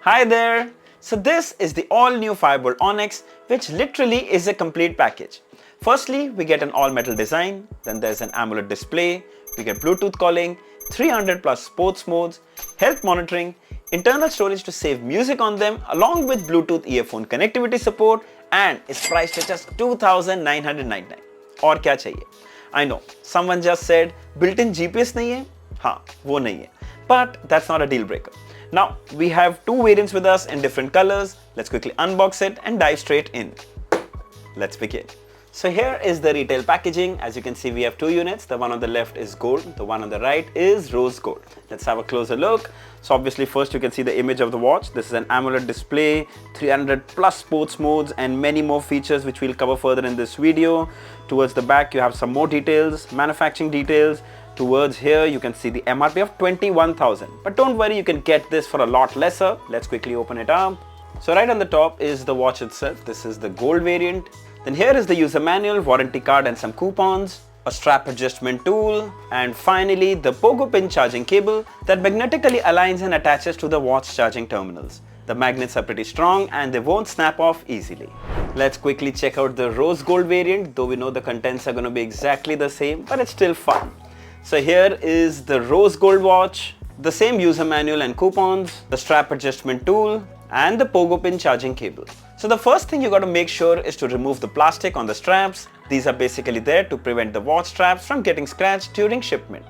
Hi there! So this is the all new Firebolt Onyx, which literally is a complete package. Firstly, we get an all metal design, then there's an AMOLED display, we get Bluetooth calling, 300 plus sports modes, health monitoring, internal storage to save music on them along with Bluetooth earphone connectivity support, and it's priced at just 2,999. और क्या चाहिए? I know, someone just said built-in GPS नहीं है? हाँ, वो नहीं है. But that's not a deal breaker. Now, we have two variants with us in different colors. Let's quickly unbox it and dive straight in. Let's begin. So here is the retail packaging. As you can see, we have two units. The one on the left is gold. The one on the right is rose gold. Let's have a closer look. So obviously first you can see the image of the watch. This is an AMOLED display, 300 plus sports modes and many more features which we'll cover further in this video. Towards the back you have some more details, manufacturing details. Towards here you can see the MRP of 21,000. But don't worry, you can get this for a lot lesser. Let's quickly open it up. So right on the top is the watch itself. This is the gold variant. Then here is the user manual, warranty card and some coupons, a strap adjustment tool, and finally the Pogo pin charging cable that magnetically aligns and attaches to the watch charging terminals. The magnets are pretty strong and they won't snap off easily. Let's quickly check out the rose gold variant, though we know the contents are going to be exactly the same, but it's still fun. So here is the rose gold watch, the same user manual and coupons, the strap adjustment tool, and the Pogo pin charging cable. So the first thing you got to make sure is to remove the plastic on the straps. These are basically there to prevent the watch straps from getting scratched during shipment.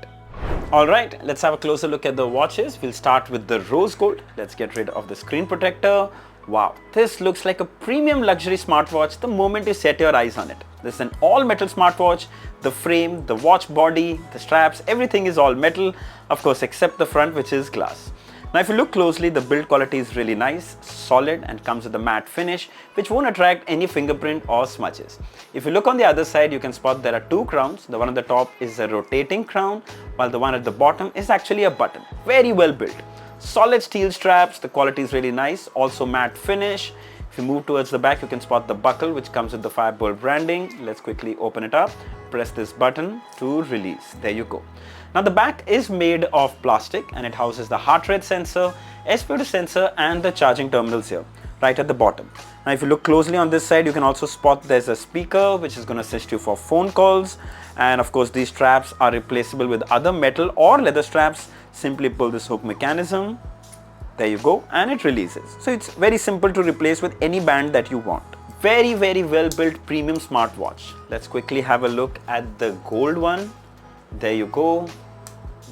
Alright, let's have a closer look at the watches. We'll start with the rose gold. Let's get rid of the screen protector. Wow, this looks like a premium luxury smartwatch the moment you set your eyes on it. This is an all metal smartwatch. The frame, the watch body, the straps, everything is all metal, of course except the front, which is glass. Now if you look closely, the build quality is really nice, solid, and comes with a matte finish which won't attract any fingerprint or smudges. If you look on the other side, you can spot there are two crowns. The one on the top is a rotating crown, while the one at the bottom is actually a button. Very well built. Solid steel straps, the quality is really nice, also matte finish. If you move towards the back, you can spot the buckle which comes with the Firebolt branding. Let's quickly open it up. Press this button to release. There you go. Now the back is made of plastic and it houses the heart rate sensor, SpO2 sensor and the charging terminals here, right at the bottom. Now if you look closely on this side, you can also spot there's a speaker which is going to assist you for phone calls. And of course these straps are replaceable with other metal or leather straps. Simply pull this hook mechanism. There you go, and it releases. So it's very simple to replace with any band that you want. Very well built premium smartwatch. Let's quickly have a look at the gold one. There you go.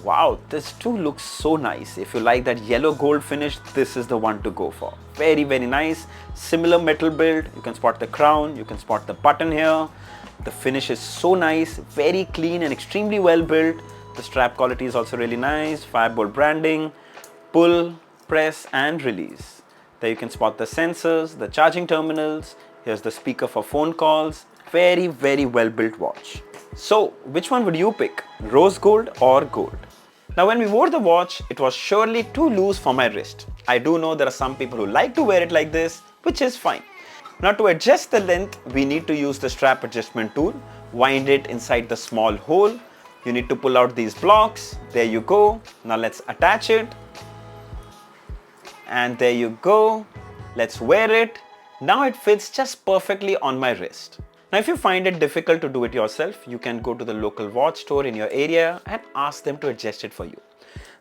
Wow, this too looks so nice. If you like that yellow gold finish, this is the one to go for. Very nice. Similar metal build. You can spot the crown, you can spot the button here. The finish is so nice, very clean and extremely well built. The strap quality is also really nice. Firebolt branding, pull, press and release. There you can spot the sensors, the charging terminals. Here's the speaker for phone calls. Very well built watch. So which one would you pick? Rose gold or gold? Now when we wore the watch, it was surely too loose for my wrist. I do know there are some people who like to wear it like this, which is fine. Now to adjust the length, we need to use the strap adjustment tool. Wind it inside the small hole. You need to pull out these blocks. There you go. Now let's attach it. And there you go. Let's wear it. Now it fits just perfectly on my wrist. Now if you find it difficult to do it yourself, you can go to the local watch store in your area and ask them to adjust it for you.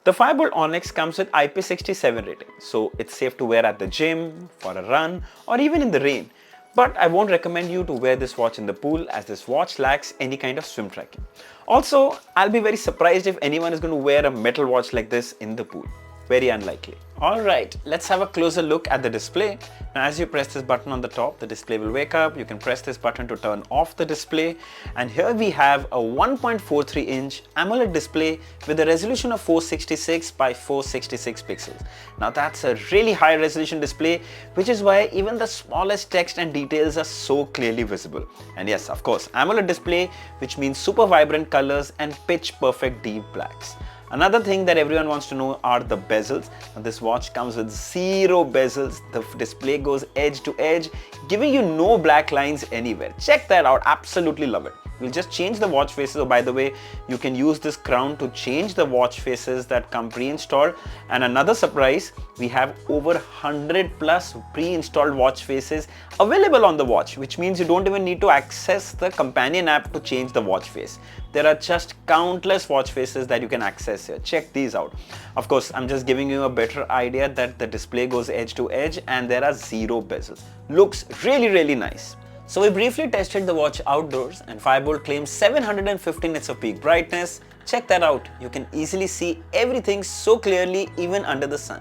The Firebolt Onyx comes with IP67 rating, so it's safe to wear at the gym, for a run, or even in the rain. But I won't recommend you to wear this watch in the pool as this watch lacks any kind of swim tracking. Also, I'll be very surprised if anyone is going to wear a metal watch like this in the pool. Very unlikely. Alright, let's have a closer look at the display. Now as you press this button on the top, the display will wake up. You can press this button to turn off the display. And here we have a 1.43 inch AMOLED display with a resolution of 466 by 466 pixels. Now that's a really high resolution display, which is why even the smallest text and details are so clearly visible. And yes, of course, AMOLED display, which means super vibrant colors and pitch perfect deep blacks. Another thing that everyone wants to know are the bezels. Now, this watch comes with zero bezels. The display goes edge to edge, giving you no black lines anywhere. Check that out, absolutely love it. We'll just change the watch faces. Oh, by the way, you can use this crown to change the watch faces that come pre-installed. And another surprise, we have over 100 plus pre-installed watch faces available on the watch, which means you don't even need to access the companion app to change the watch face. There are just countless watch faces that you can access here. Check these out. Of course, I'm just giving you a better idea that the display goes edge to edge and there are zero bezels. Looks really nice. So we briefly tested the watch outdoors and Firebolt claims 750 nits of peak brightness. Check that out. You can easily see everything so clearly even under the sun.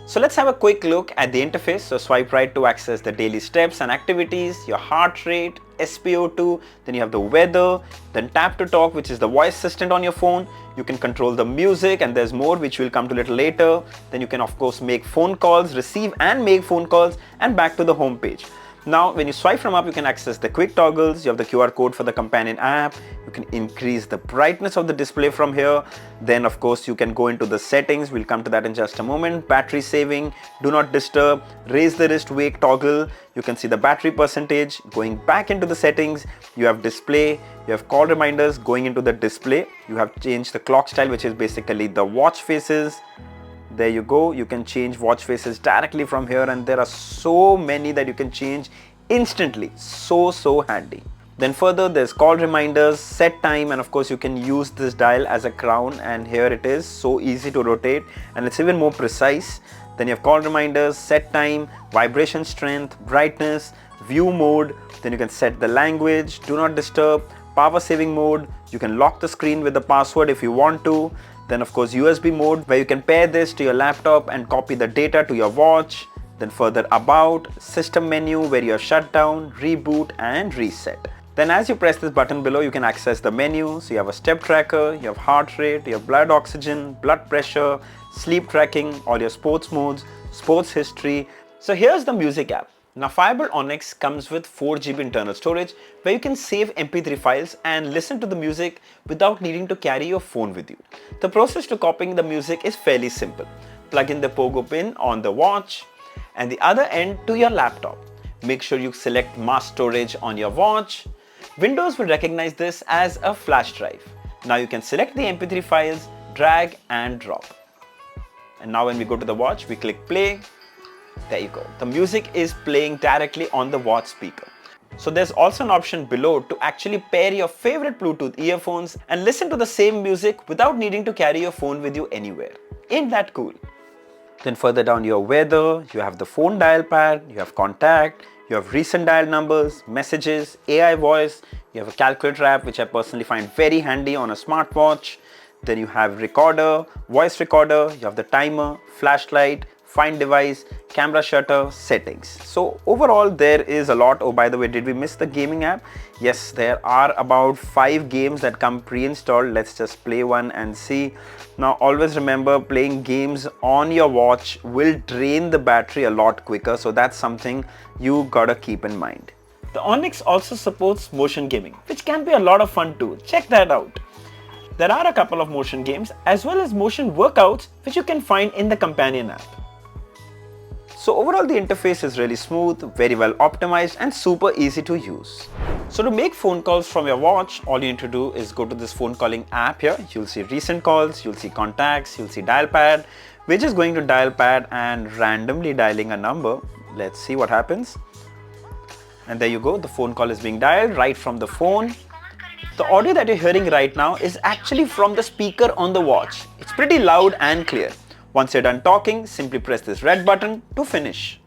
So let's have a quick look at the interface. So swipe right to access the daily steps and activities, your heart rate, SpO2, then you have the weather, then tap to talk, which is the voice assistant on your phone. You can control the music and there's more which we'll come to a little later. Then you can of course make phone calls, receive and make phone calls, and back to the home page. Now when you swipe from up, you can access the quick toggles, you have the QR code for the companion app, you can increase the brightness of the display from here. Then of course you can go into the settings, we'll come to that in just a moment. Battery saving, do not disturb, raise the wrist wake toggle, you can see the battery percentage. Going back into the settings, you have display, you have call reminders. Going into the display, you have changed the clock style, which is basically the watch faces. There you go, you can change watch faces directly from here, and there are so many that you can change instantly. So handy. Then further, there's call reminders, set time, and of course you can use this dial as a crown, and here it is, so easy to rotate and it's even more precise. Then you have call reminders, set time, vibration strength, brightness, view mode. Then you can set the language, do not disturb, power saving mode. You can lock the screen with the password if you want to. Then of course USB mode, where you can pair this to your laptop and copy the data to your watch. Then further about, system menu, where you have shutdown, reboot and reset. Then as you press this button below, you can access the menu. So you have a step tracker, you have heart rate, you have blood oxygen, blood pressure, sleep tracking, all your sports modes, sports history. So here's the music app. Now Firebolt Onyx comes with 4GB internal storage, where you can save MP3 files and listen to the music without needing to carry your phone with you. The process to copying the music is fairly simple. Plug in the pogo pin on the watch and the other end to your laptop. Make sure you select mass storage on your watch. Windows will recognize this as a flash drive. Now you can select the MP3 files, drag and drop. And now when we go to the watch, we click play. There you go. The music is playing directly on the watch speaker. So there's also an option below to actually pair your favorite Bluetooth earphones and listen to the same music without needing to carry your phone with you anywhere. Ain't that cool? Then further down your weather, you have the phone dial pad, you have contact, you have recent dial numbers, messages, AI voice, you have a calculator app, which I personally find very handy on a smartwatch. Then you have recorder, voice recorder, you have the timer, flashlight, find device, camera shutter, settings. So overall there is a lot. Oh, by the way, did we miss the gaming app? Yes, there are about 5 games that come pre-installed. Let's just play one and see. Now always remember, playing games on your watch will drain the battery a lot quicker, so that's something you gotta keep in mind. The Onyx also supports motion gaming, which can be a lot of fun too. Check that out. There are a couple of motion games as well as motion workouts which you can find in the companion app. So overall the interface is really smooth, very well optimized and super easy to use. So to make phone calls from your watch, all you need to do is go to this phone calling app here. You'll see recent calls, you'll see contacts, you'll see dial pad. We're just going to dial pad and randomly dialing a number. Let's see what happens. And there you go, the phone call is being dialed right from the phone. The audio that you're hearing right now is actually from the speaker on the watch. It's pretty loud and clear. Once you're done talking, simply press this red button to finish.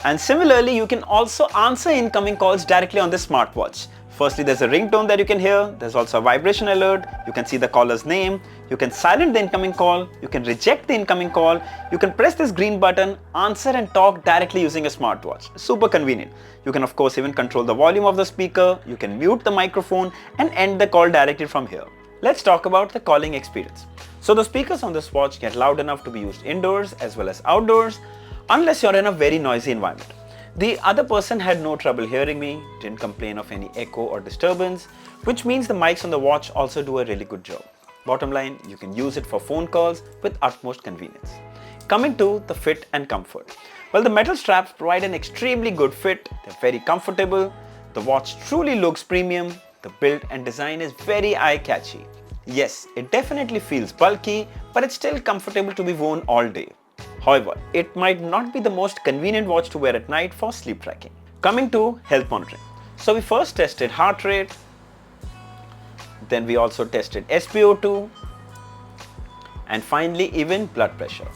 And similarly, you can also answer incoming calls directly on the smartwatch. Firstly, there's a ringtone that you can hear. There's also a vibration alert. You can see the caller's name. You can silent the incoming call. You can reject the incoming call. You can press this green button, answer and talk directly using a smartwatch. Super convenient. You can of course even control the volume of the speaker. You can mute the microphone and end the call directly from here. Let's talk about the calling experience. So the speakers on this watch get loud enough to be used indoors as well as outdoors, unless you're in a very noisy environment. The other person had no trouble hearing me, didn't complain of any echo or disturbance, which means the mics on the watch also do a really good job. Bottom line, you can use it for phone calls with utmost convenience. Coming to the fit and comfort. Well, the metal straps provide an extremely good fit. They're very comfortable. The watch truly looks premium. The build and design is very eye-catchy. Yes, it definitely feels bulky, but it's still comfortable to be worn all day. However, it might not be the most convenient watch to wear at night for sleep tracking. Coming to health monitoring. So we first tested heart rate, then we also tested SpO2, and finally even blood pressure.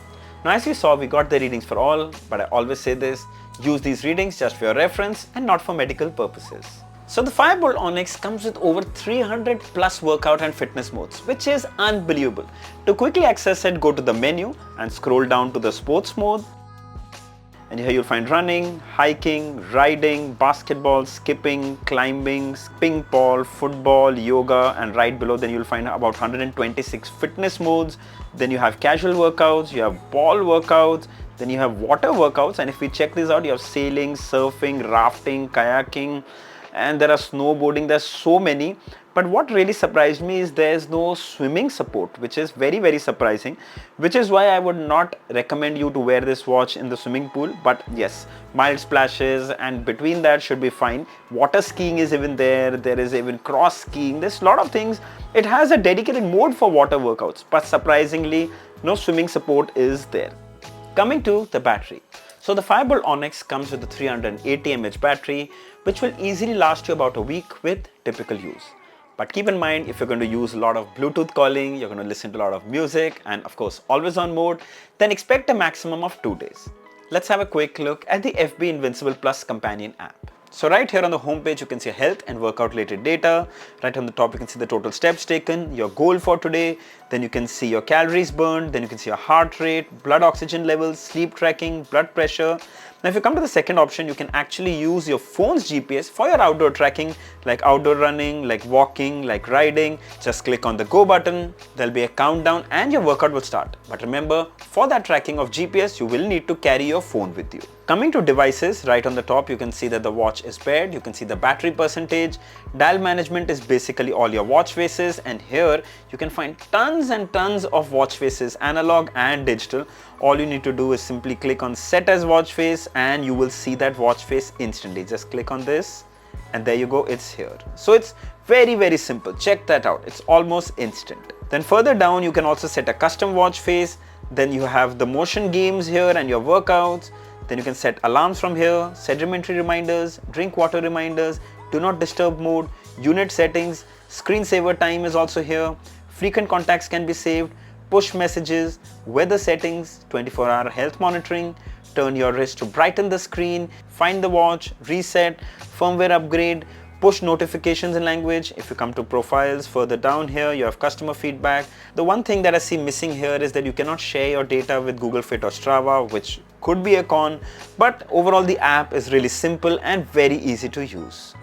Now as you saw, we got the readings for all, but I always say this, use these readings just for your reference and not for medical purposes. So the Firebolt Onyx comes with over 300 plus workout and fitness modes, which is unbelievable. To quickly access it, go to the menu and scroll down to the sports mode. And here you'll find running, hiking, riding, basketball, skipping, climbing, ping pong, football, yoga, and right below then you'll find about 126 fitness modes. Then you have casual workouts, you have ball workouts, then you have water workouts, and if we check this out, you have sailing, surfing, rafting, kayaking, and there are snowboarding. There's so many, but what really surprised me is there's no swimming support, which is very surprising, which is why I would not recommend you to wear this watch in the swimming pool. But yes, mild splashes and between that should be fine. Water skiing is even there is even cross skiing, there's a lot of things. It has a dedicated mode for water workouts, but surprisingly no swimming support is there. Coming to the battery. So the Firebolt Onyx comes with a 380 mAh battery, which will easily last you about a week with typical use. But keep in mind, if you're going to use a lot of Bluetooth calling, you're going to listen to a lot of music, and of course always on mode, then expect a maximum of 2 days. Let's have a quick look at the FB Invincible Plus companion app. So right here on the home page, you can see health and workout related data. Right on the top, you can see the total steps taken, your goal for today. Then you can see your calories burned. Then you can see your heart rate, blood oxygen levels, sleep tracking, blood pressure. Now, if you come to the second option, you can actually use your phone's GPS for your outdoor tracking, like outdoor running, like walking, like riding. Just click on the go button. There'll be a countdown and your workout will start. But remember, for that tracking of GPS, you will need to carry your phone with you. Coming to devices, right on the top, you can see that the watch is paired. You can see the battery percentage. Dial management is basically all your watch faces, and here you can find tons and tons of watch faces, analog and digital. All you need to do is simply click on set as watch face and you will see that watch face instantly. Just click on this and there you go, it's here. So it's very simple. Check that out. It's almost instant. Then further down, you can also set a custom watch face. Then you have the motion games here and your workouts. Then you can set alarms from here, sedimentary reminders, drink water reminders, do not disturb mode, unit settings, screensaver time is also here, frequent contacts can be saved, push messages, weather settings, 24-hour health monitoring, turn your wrist to brighten the screen, find the watch, reset, firmware upgrade, push notifications in language. If you come to profiles, further down here you have customer feedback. The one thing that I see missing here is that you cannot share your data with Google Fit or Strava, which could be a con, but overall the app is really simple and very easy to use.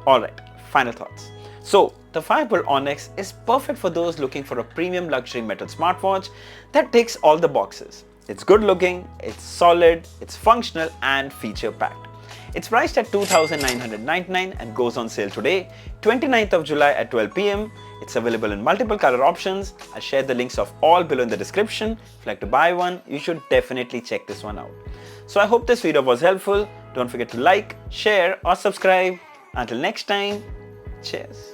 Alright, final thoughts. So the Firebolt Onyx is perfect for those looking for a premium luxury metal smartwatch that ticks all the boxes. It's good looking, it's solid, it's functional and feature packed. It's priced at $2,999 and goes on sale today, 29th of July at 12 p.m. It's available in multiple color options. I'll share the links of all below in the description. If you'd like to buy one, you should definitely check this one out. So I hope this video was helpful. Don't forget to like, share or subscribe. Until next time, cheers.